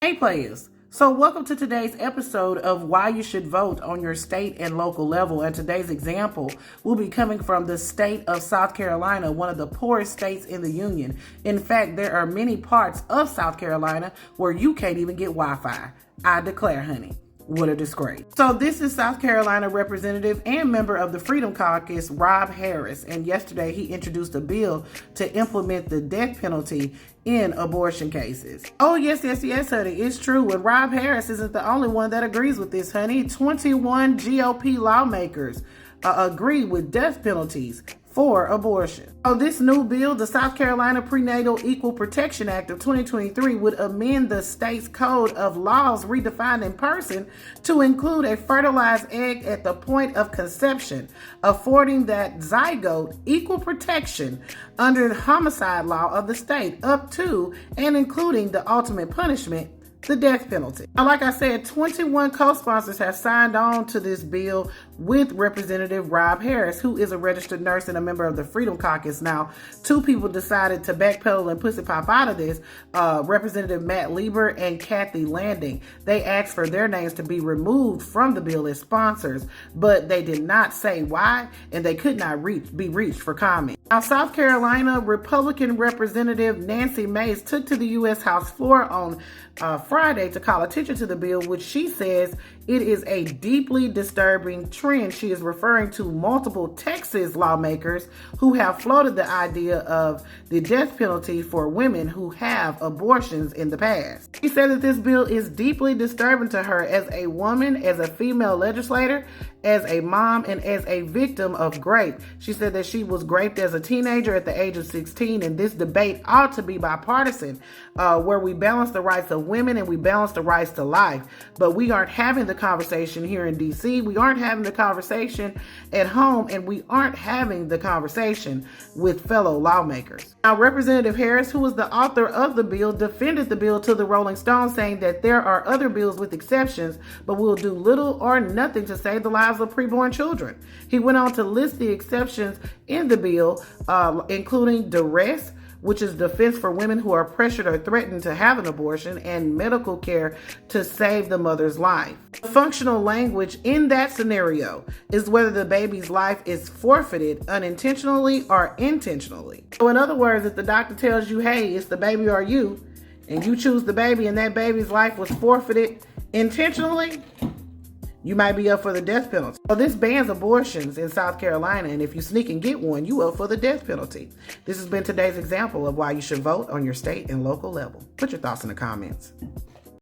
Hey players, so welcome to today's episode of why you should vote on your state and local level. And today's example will be coming from the state of South Carolina, one of the poorest states in the union. In fact, there are many parts of South Carolina where you can't even get Wi-Fi. I declare, honey. What a disgrace. So this is South Carolina Representative and member of the Freedom Caucus, Rob Harris. And yesterday he introduced a bill to implement the death penalty in abortion cases. Oh, yes, honey. It's true. And Rob Harris isn't the only one that agrees with this, honey. 21 GOP lawmakers agree with death penalties for abortion. So this new bill, the South Carolina Prenatal Equal Protection Act of 2023, would amend the state's code of laws redefined in person to include a fertilized egg at the point of conception, affording that zygote equal protection under the homicide law of the state, up to and including the ultimate punishment, the death penalty. Now, like I said, 21 co-sponsors have signed on to this bill with Representative Rob Harris, who is a registered nurse and a member of the Freedom Caucus. Now, two people decided to backpedal and pussy pop out of this, Representative Matt Lieber and Kathy Landing. They asked for their names to be removed from the bill as sponsors, but they did not say why, and they could not be reached for comment. Now, South Carolina Republican Representative Nancy Mace took to the U.S. House floor on Friday to call attention to the bill, which she says it is a deeply disturbing trend. She is referring to multiple Texas lawmakers who have floated the idea of the death penalty for women who have abortions in the past. She said that this bill is deeply disturbing to her as a woman, as a female legislator, as a mom, and as a victim of rape. She said that she was raped as a teenager at the age of 16, and this debate ought to be bipartisan, where we balance the rights of women and we balance the rights to life. But we aren't having the conversation here in DC. We aren't having the conversation at home, and we aren't having the conversation with fellow lawmakers. Now, Representative Harris, who was the author of the bill, defended the bill to the Rolling Stone, saying that there are other bills with exceptions, but will do little or nothing to save the lives of preborn children. He went on to list the exceptions in the bill, including duress, which is defense for women who are pressured or threatened to have an abortion, and medical care to save the mother's life. Functional language in that scenario is whether the baby's life is forfeited unintentionally or intentionally. So in other words, if the doctor tells you, hey, it's the baby or you, and you choose the baby and that baby's life was forfeited intentionally, you might be up for the death penalty. So this bans abortions in South Carolina, and if you sneak and get one, you up for the death penalty. This has been today's example of why you should vote on your state and local level. Put your thoughts in the comments.